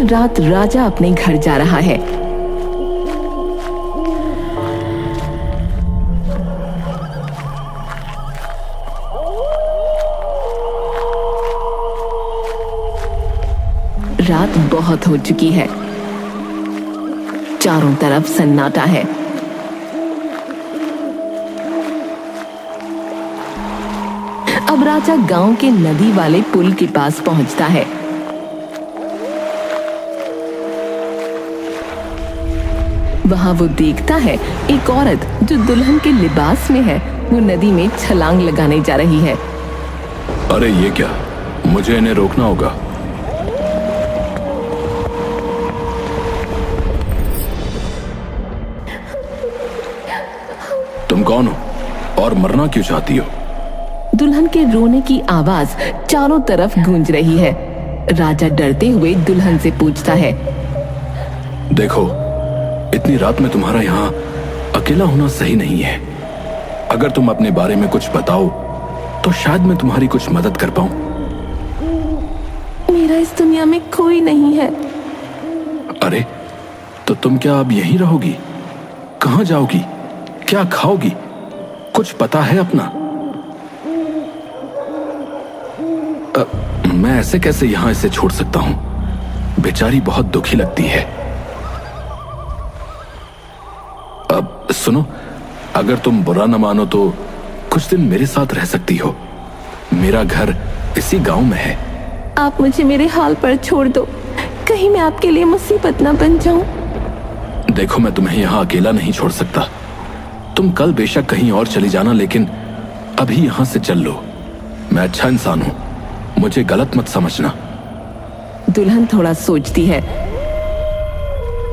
रात राजा अपने घर जा रहा है। रात बहुत हो चुकी है, चारों तरफ सन्नाटा है। अब राजा गांव के नदी वाले पुल के पास पहुंचता है। वहां वो देखता है एक औरत जो दुल्हन के लिबास में है, वो नदी में छलांग लगाने जा रही है। अरे ये क्या, मुझे इन्हें रोकना होगा। तुम कौन हो और मरना क्यों चाहती हो? दुल्हन के रोने की आवाज चारों तरफ गूंज रही है। राजा डरते हुए दुल्हन से पूछता है, देखो, इतनी रात में तुम्हारा यहाँ अकेला होना सही नहीं है। अगर तुम अपने बारे में कुछ बताओ तो शायद मैं तुम्हारी कुछ मदद कर पाऊं। मेरा इस दुनिया में कोई नहीं है। अरे, तो तुम क्या अब यहीं रहोगी? कहाँ जाओगी? क्या खाओगी? कुछ पता है अपना? मैं ऐसे कैसे यहां इसे छोड़ सकता हूं? बेचारी बहुत दुखी लगती है। अब सुनो, अगर तुम बुरा न मानो तो कुछ दिन मेरे साथ रह सकती हो। मेरा घर इसी गांव में है। आप मुझे मेरे हाल पर छोड़ दो, कहीं मैं आपके लिए मुसीबत न बन जाऊं। देखो, मैं तुम्हें यहां अकेला नहीं छोड़ सकता। तुम कल बेशक कहीं और चली जाना, लेकिन अभी यहां से चल लो। मैं अच्छा इंसान हूं, मुझे गलत मत समझना। दुल्हन थोड़ा सोचती है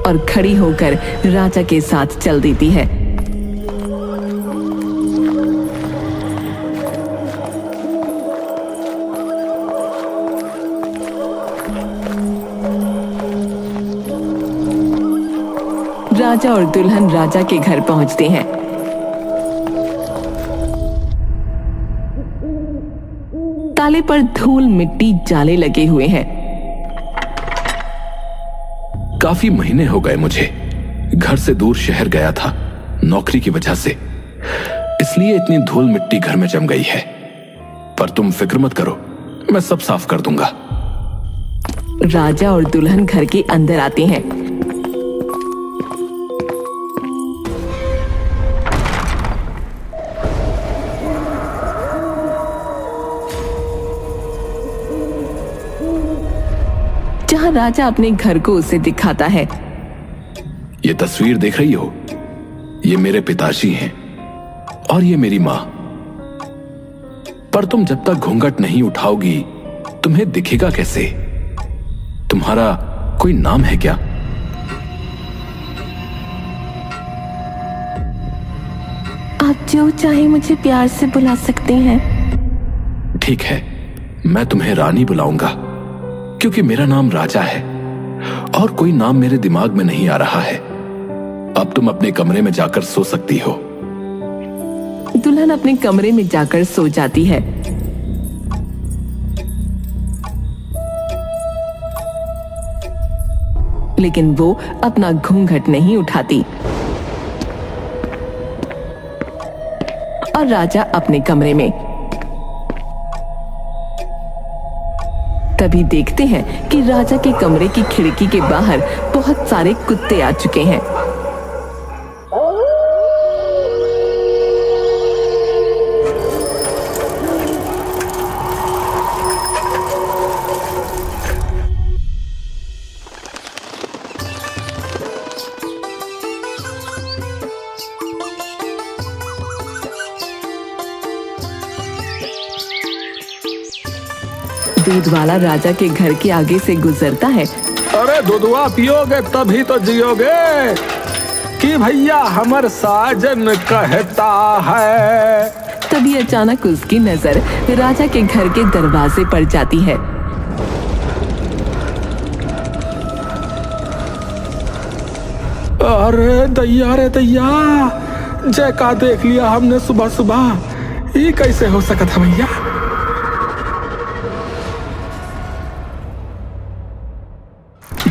और खड़ी होकर राजा के साथ चल देती है। राजा और दुल्हन राजा के घर पहुंचते हैं। ताले पर धूल मिट्टी जाले लगे हुए हैं। काफी महीने हो गए मुझे घर से दूर शहर गया था, नौकरी की वजह से। इसलिए इतनी धूल मिट्टी घर में जम गई है। पर तुम फिक्र मत करो, मैं सब साफ कर दूंगा। राजा और दुल्हन घर के अंदर आते हैं। जहां राजा अपने घर को उसे दिखाता है। ये तस्वीर देख रही हो? ये मेरे पिताजी हैं और ये मेरी माँ। पर तुम जब तक घूंघट नहीं उठाओगी तुम्हें दिखेगा कैसे? तुम्हारा कोई नाम है क्या? आप जो चाहे मुझे प्यार से बुला सकते हैं। ठीक है, मैं तुम्हें रानी बुलाऊंगा, क्योंकि मेरा नाम राजा है और कोई नाम मेरे दिमाग में नहीं आ रहा है। अब तुम अपने कमरे में जाकर सो सकती हो। दुल्हन अपने कमरे में जाकर सो जाती है। लेकिन वो अपना घूंघट नहीं उठाती और राजा अपने कमरे में। तभी देखते हैं कि राजा के कमरे की खिड़की के बाहर बहुत सारे कुत्ते आ चुके हैं। दूध वाला राजा के घर के आगे से गुजरता है। अरे दूधवा पियोगे तभी तो जियोगे, कि भैया हमर साजन कहता है। तभी अचानक उसकी नजर राजा के घर के दरवाजे पर जाती है। अरे दैया रे दैया, जय का देख लिया हमने सुबह सुबह। ये कैसे हो सकता है भैया?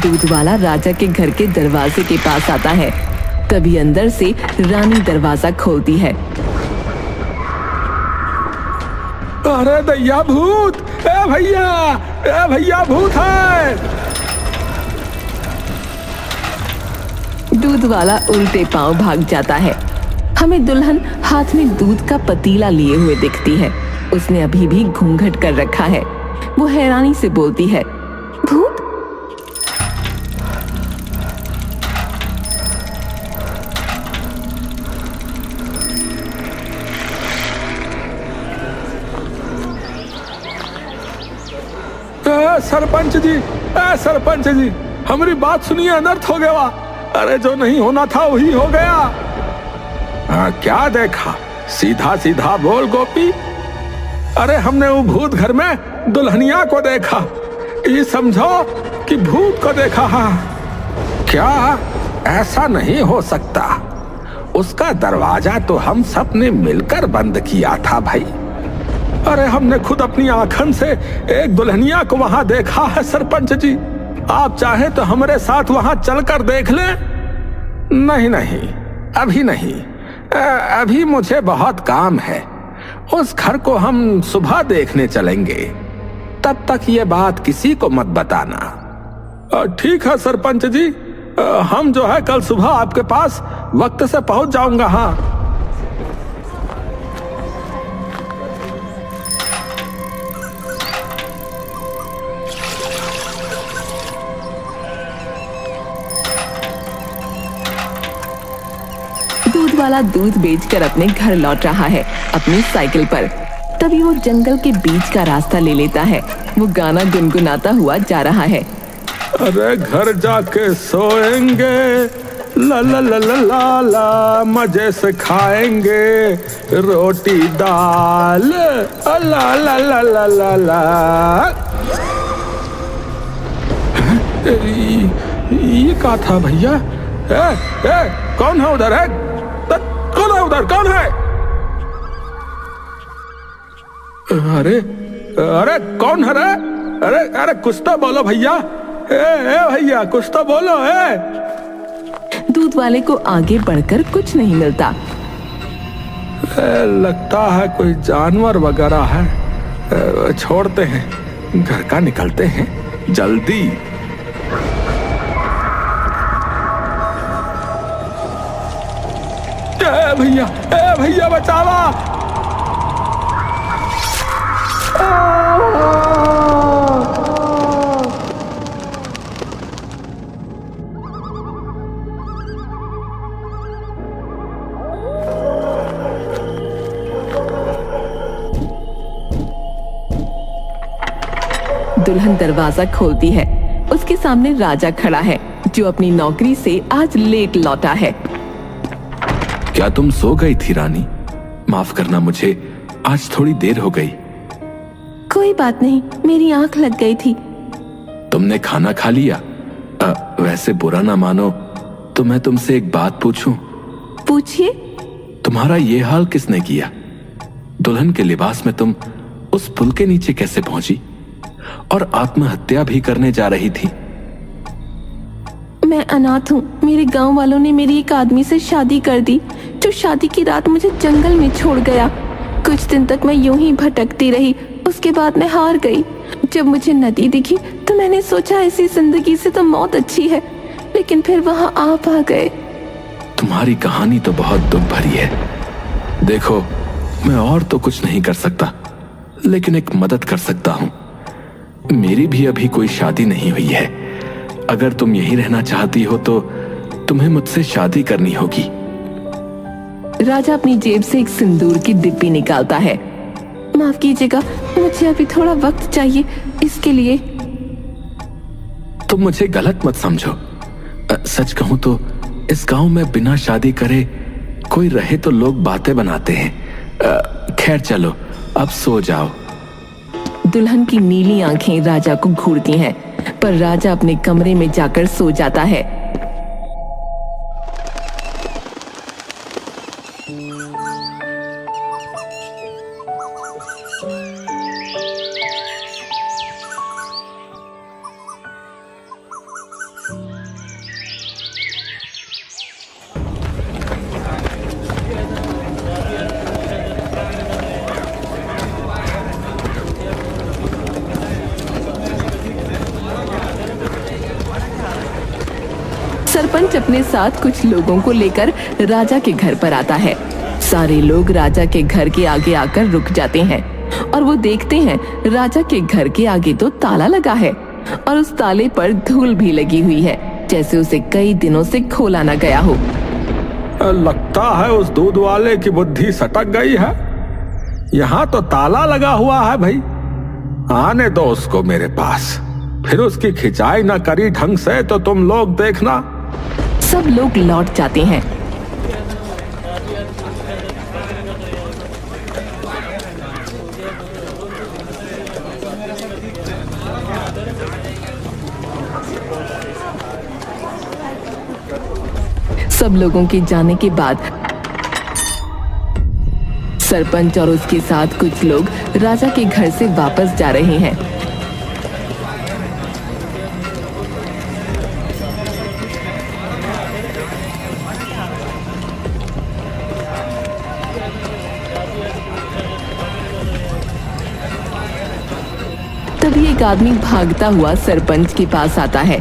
दूध वाला राजा के घर के दरवाजे के पास आता है। तभी अंदर से रानी दरवाजा खोलती है। अरे दैया भूत, ए भैया भूत है। दूध वाला उल्टे पांव भाग जाता है। हमें दुल्हन हाथ में दूध का पतीला लिए हुए दिखती है। उसने अभी भी घूंघट कर रखा है। वो हैरानी से बोलती है, भूत? सरपंच जी, हमारी बात सुनिए, अनर्थ हो गया। अरे जो नहीं होना था वही हो गया। क्या देखा? सीधा सीधा बोल गोपी। अरे हमने वो भूत घर में दुल्हनिया को देखा। ये समझो कि भूत को देखा। क्या ऐसा नहीं हो सकता? उसका दरवाजा तो हम सब ने मिलकर बंद किया था भाई। अरे हमने खुद अपनी आंखन से एक दुल्हनिया को वहां देखा है सरपंच जी। आप चाहे तो हमारे साथ वहां चलकर देख लें। नहीं, अभी नहीं। अभी मुझे बहुत काम है। उस घर को हम सुबह देखने चलेंगे। तब तक ये बात किसी को मत बताना। ठीक है सरपंच जी, हम जो है कल सुबह आपके पास वक्त से पहुंच जाऊंगा। हाँ, दूध वाला दूध बेचकर अपने घर लौट रहा है अपनी साइकिल पर। तभी वो जंगल के बीच का रास्ता ले लेता है। वो गाना गुनगुनाता हुआ जा रहा है। अरे घर जाके सोएंगे, ला ला ला ला ला ला, मजे से खाएंगे रोटी दाल, ला ला ला ला ला ला। ये क्या था भैया? कौन है उधर? है कौन है उधर? कौन है? अरे कौन है रे? अरे कुछ तो बोलो भैया। भैया कुछ तो बोलो। दूध वाले को आगे बढ़कर कुछ नहीं मिलता। लगता है कोई जानवर वगैरह है। छोड़ते हैं, घर का निकलते हैं जल्दी। भैया बचावा। दुल्हन दरवाजा खोलती है। उसके सामने राजा खड़ा है जो अपनी नौकरी से आज लेट लौटा है। क्या तुम सो गई थी रानी? माफ करना, मुझे आज थोड़ी देर हो गई। कोई बात नहीं, मेरी आंख लग गई थी। तुमने खाना खा लिया? वैसे बुरा ना मानो तो मैं तुमसे एक बात पूछूं? पूछिए। तुम्हारा ये हाल किसने किया? दुल्हन के लिबास में तुम उस पुल के नीचे कैसे पहुंची और आत्महत्या भी करने जा रही थी? मैं अनाथ हूँ। मेरे गांव वालों ने मेरी एक आदमी से शादी कर दी जो शादी की रात मुझे जंगल में छोड़ गया। कुछ दिन तक मैं यूं ही भटकती रही। उसके बाद मैं हार गई। जब मुझे नदी दिखी तो मैंने सोचा ऐसी जिंदगी से तो मौत अच्छी है, लेकिन फिर वहां आप आ गए। तुम्हारी कहानी तो बहुत दुख भरी है। देखो, मैं और तो कुछ नहीं कर सकता, लेकिन एक मदद कर सकता हूँ। मेरी भी अभी कोई शादी नहीं हुई है। अगर तुम यहीं रहना चाहती हो तो तुम्हें मुझसे शादी करनी होगी। राजा अपनी जेब से एक सिंदूर की डिब्बी निकालता है। माफ कीजिएगा, मुझे अभी थोड़ा वक्त चाहिए इसके लिए। तुम मुझे गलत मत समझो। सच कहूं तो इस गांव में बिना शादी करे कोई रहे तो लोग बातें बनाते हैं। खैर चलो, अब सो जाओ। दुल्हन की नीली आंखें राजा को घूरती हैं, पर राजा अपने कमरे में जाकर सो जाता है। सरपंच अपने साथ कुछ लोगों को लेकर राजा के घर पर आता है। सारे लोग राजा के घर के आगे आकर रुक जाते हैं और वो देखते हैं राजा के घर के आगे तो ताला लगा है और उस ताले पर धूल भी लगी हुई है, जैसे उसे कई दिनों से खोला न गया हो। लगता है उस दूध वाले की बुद्धि सटक गई है। यहाँ तो ताला लगा हुआ है भाई। आने दो उसको मेरे पास, फिर उसकी खिंचाई ना करी ढंग से तो तुम लोग देखना। सब लोग लौट जाते हैं। सब लोगों के जाने के बाद सरपंच और उसके साथ कुछ लोग राजा के घर से वापस जा रहे हैं। तभी एक आदमी भागता हुआ सरपंच के पास आता है।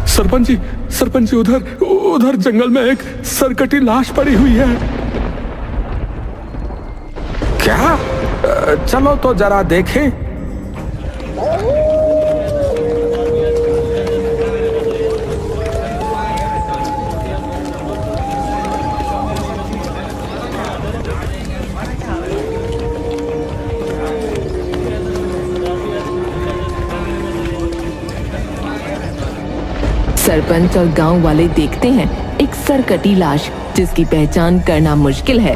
सरपंच जी उधर जंगल में एक सरकटी लाश पड़ी हुई है। क्या? चलो तो जरा देखें। सरपंच और गांव वाले देखते हैं एक सरकटी लाश जिसकी पहचान करना मुश्किल है।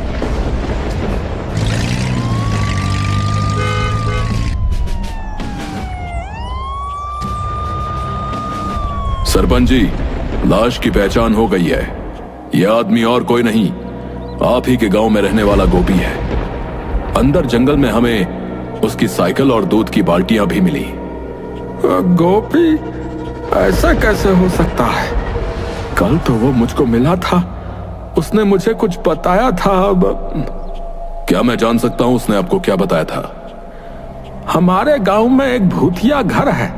सरपंच जी, लाश की पहचान हो गई है। यह आदमी और कोई नहीं, आप ही के गांव में रहने वाला गोपी है। अंदर जंगल में हमें उसकी साइकिल और दूध की बाल्टियां भी मिली। गोपी? ऐसा कैसे हो सकता है? कल तो वो मुझको मिला था, उसने मुझे कुछ बताया था। अब क्या मैं जान सकता हूं उसने आपको क्या बताया था? हमारे गांव में एक भूतिया घर है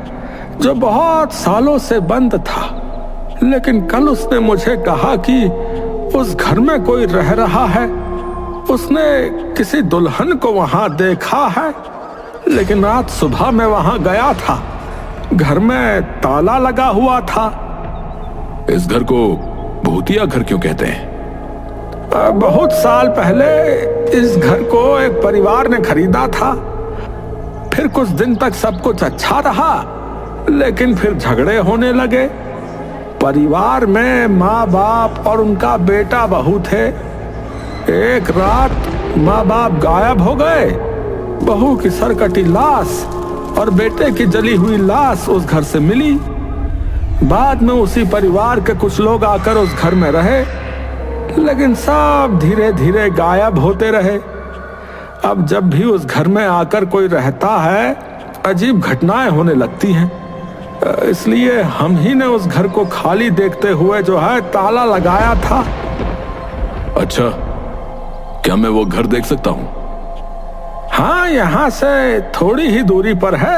जो बहुत सालों से बंद था, लेकिन कल उसने मुझे कहा कि उस घर में कोई रह रहा है। उसने किसी दुल्हन को वहां देखा है, लेकिन आज सुबह मैं वहां गया था, घर में ताला लगा हुआ था। इस घर को भूतिया घर क्यों कहते हैं? बहुत साल पहले इस घर को एक परिवार ने खरीदा था। फिर कुछ दिन तक सब कुछ अच्छा रहा, लेकिन फिर झगड़े होने लगे। परिवार में माँ बाप और उनका बेटा बहू थे। एक रात माँ बाप गायब हो गए। बहू की सरकटी लाश और बेटे की जली हुई लाश उस घर से मिली। बाद में उसी परिवार के कुछ लोग आकर उस घर में रहे, लेकिन सब धीरे धीरे गायब होते रहे। अब जब भी उस घर में आकर कोई रहता है, अजीब घटनाएं होने लगती हैं। इसलिए हम ही ने उस घर को खाली देखते हुए जो है ताला लगाया था। अच्छा, क्या मैं वो घर देख सकता हूँ? हाँ, यहाँ से थोड़ी ही दूरी पर है।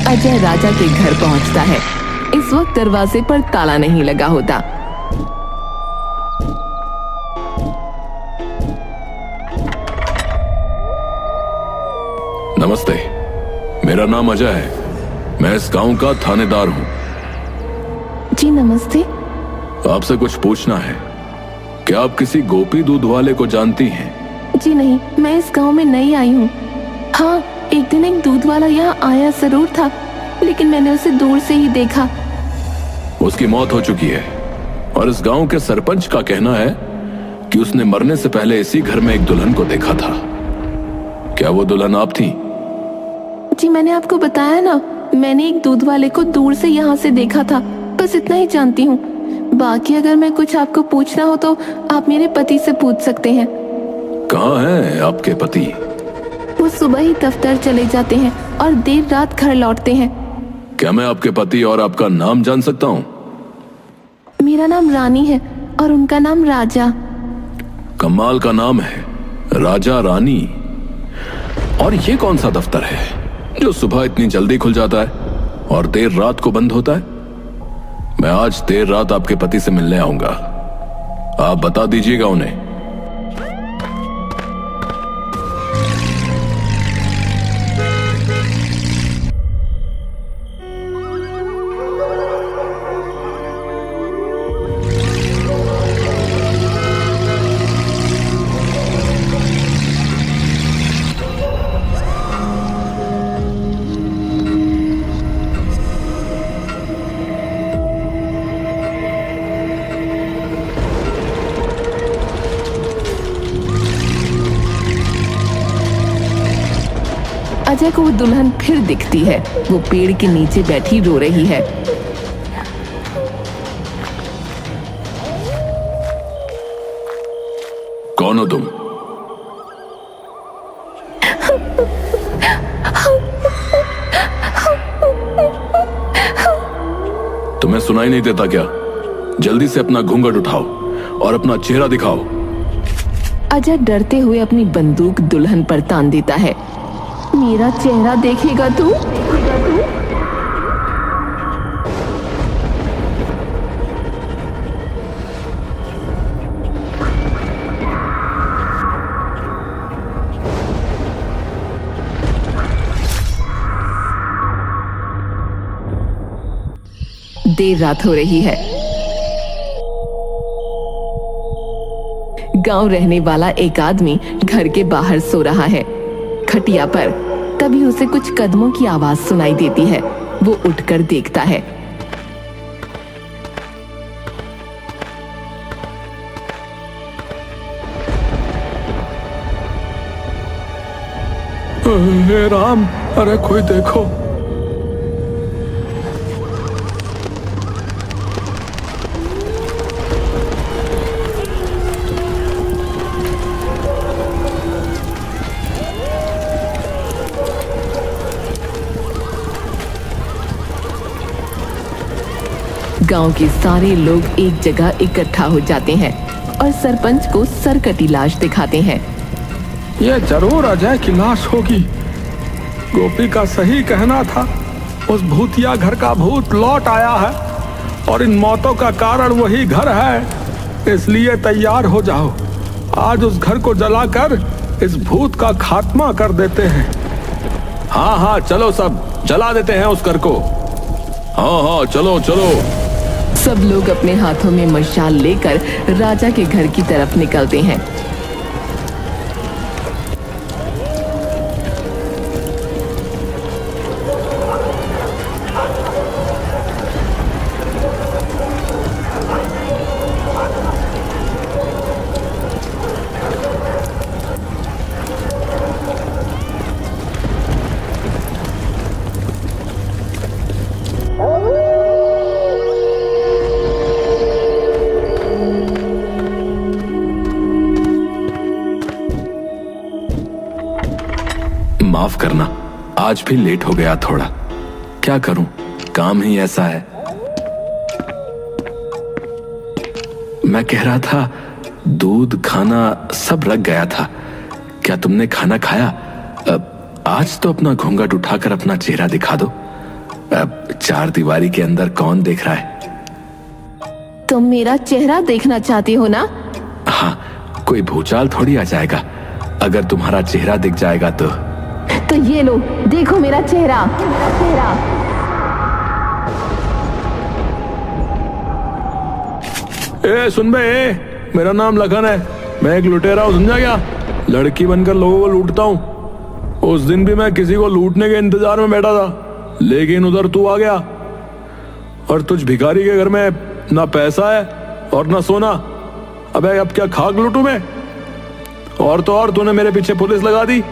अजय राजा के घर पहुंचता है। इस वक्त दरवाजे पर ताला नहीं लगा होता। नमस्ते, मेरा नाम अजय है। मैं इस गांव का थानेदार हूँ। जी नमस्ते। आपसे कुछ पूछना है। क्या आप किसी गोपी दूध वाले को जानती हैं? जी नहीं, मैं इस गांव में नई आई हूँ। हाँ, एक दिन एक दूध वाला यहाँ आया जरूर था, लेकिन मैंने उसे दूर से ही देखा। उसकी मौत हो चुकी है और इस गांव के सरपंच का कहना है कि उसने मरने से पहले इसी घर में एक दुल्हन को देखा था। क्या वो दुल्हन आप थी? जी मैंने आपको बताया ना, मैंने एक दूध वाले को दूर से यहाँ से देखा था। बस इतना ही जानती हूँ। बाकी अगर मैं कुछ आपको पूछना हो तो आप मेरे पति से पूछ सकते हैं। कहाँ हैं आपके पति? वो सुबह ही दफ्तर चले जाते हैं और देर रात घर लौटते हैं। क्या मैं आपके पति और आपका नाम जान सकता हूँ? मेरा नाम रानी है और उनका नाम राजा। कमाल का नाम है, राजा रानी। और ये कौन सा दफ्तर है जो सुबह इतनी जल्दी खुल जाता है और देर रात को बंद होता है? मैं आज देर रात आपके पति से मिलने आऊंगा, आप बता दीजिएगा उन्हें। अजय को वो दुल्हन फिर दिखती है। वो पेड़ के नीचे बैठी रो रही है। कौन हो तुम? तुम्हें सुनाई नहीं देता क्या? जल्दी से अपना घूंघट उठाओ और अपना चेहरा दिखाओ। अजय डरते हुए अपनी बंदूक दुल्हन पर तान देता है। मेरा चेहरा देखेगा तू? देर रात हो रही है। गांव रहने वाला एक आदमी घर के बाहर सो रहा है, खटिया पर। तभी उसे कुछ कदमों की आवाज सुनाई देती है। वो उठकर देखता है। हे राम, अरे कोई देखो। गांव के सारे लोग एक जगह इकट्ठा हो जाते हैं और सरपंच को सरकटी लाश दिखाते हैं। ये जरूर अजय की लाश होगी। गोपी का सही कहना था, उस भूतिया घर का भूत लौट आया है और इन मौतों का कारण वही घर है। इसलिए तैयार हो जाओ, आज उस घर को जलाकर इस भूत का खात्मा कर देते हैं। हाँ हाँ चलो, सब जला देते हैं उस घर को। हाँ हाँ चलो चलो। सब लोग अपने हाथों में मशाल लेकर राजा के घर की तरफ निकलते हैं। माफ करना, आज भी लेट हो गया थोड़ा। क्या करूं, काम ही ऐसा है। मैं कह रहा था, दूध खाना सब रख गया था। क्या तुमने खाना खाया? आज तो अपना घूंघट उठाकर अपना चेहरा दिखा दो। चार दीवारी के अंदर कौन देख रहा है? तुम मेरा चेहरा देखना चाहते हो ना? हाँ, कोई भूचाल थोड़ी आ जाएगा अगर तुम्हारा चेहरा दिख जाएगा तो ये लो, देखो मेरा चेहरा। ए सुन बे, मेरा नाम लखन है। मैं एक लुटेरा हूँ, समझा क्या? लड़की बनकर लोगों को लूटता हूँ। उस दिन भी मैं किसी को लूटने के इंतजार में बैठा था, लेकिन उधर तू आ गया और तुझ भिखारी के घर में ना पैसा है और ना सोना। अबे अब क्या खाक लूटूं मैं? और तो और तूने मेरे पीछे पुलिस लगा दी।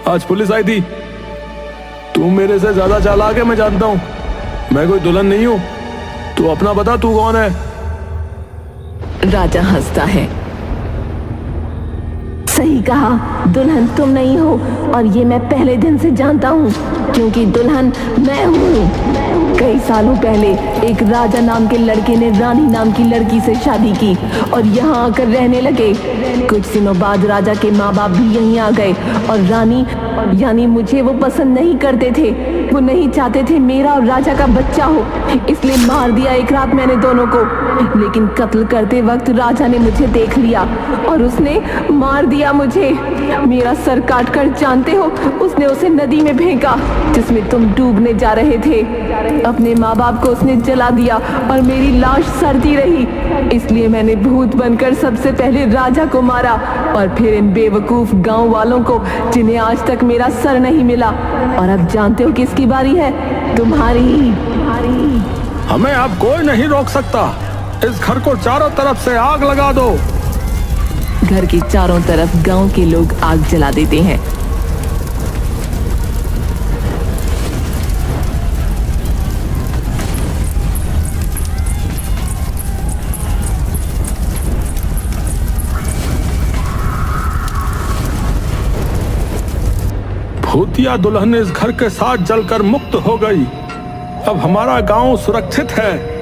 आज पुलिस आई थी। तू मेरे से ज्यादा चालाक है, मैं जानता हूं। मैं कोई दुल्हन नहीं हूं। तू अपना बता, तू कौन है? राजा हंसता है। सही कहा, दुल्हन तुम नहीं हो और ये मैं पहले दिन से जानता हूँ, क्योंकि दुल्हन मैं हूँ। कई सालों पहले एक राजा नाम के लड़के ने रानी नाम की लड़की से शादी की और यहाँ आकर रहने लगे। कुछ दिनों बाद राजा के माँ बाप भी यहीं आ गए और रानी यानी मुझे वो पसंद नहीं करते थे। वो नहीं चाहते थे मेरा और राजा का बच्चा हो, इसलिए मार दिया एक रात मैंने दोनों को। लेकिन कत्ल करते वक्त राजा ने मुझे देख लिया और उसने मार दिया मुझे। मेरा सर काटकर जानते हो उसने उसे नदी में फेंका जिसमें तुम डूबने जा रहे थे। अपने माँ बाप को उसने जला दिया और मेरी लाश सड़ती रही। इसलिए मैंने भूत बनकर सबसे पहले राजा को मारा और फिर इन बेवकूफ गांव वालों को जिन्हें आज तक मेरा सर नहीं मिला। और अब जानते हो किसकी बारी है? तुम्हारी। हमें अब कोई नहीं रोक सकता। इस घर को चारों तरफ से आग लगा दो। घर के चारों तरफ गांव के लोग आग जला देते हैं। भूतिया दुल्हन इस घर के साथ जलकर मुक्त हो गई। अब हमारा गांव सुरक्षित है।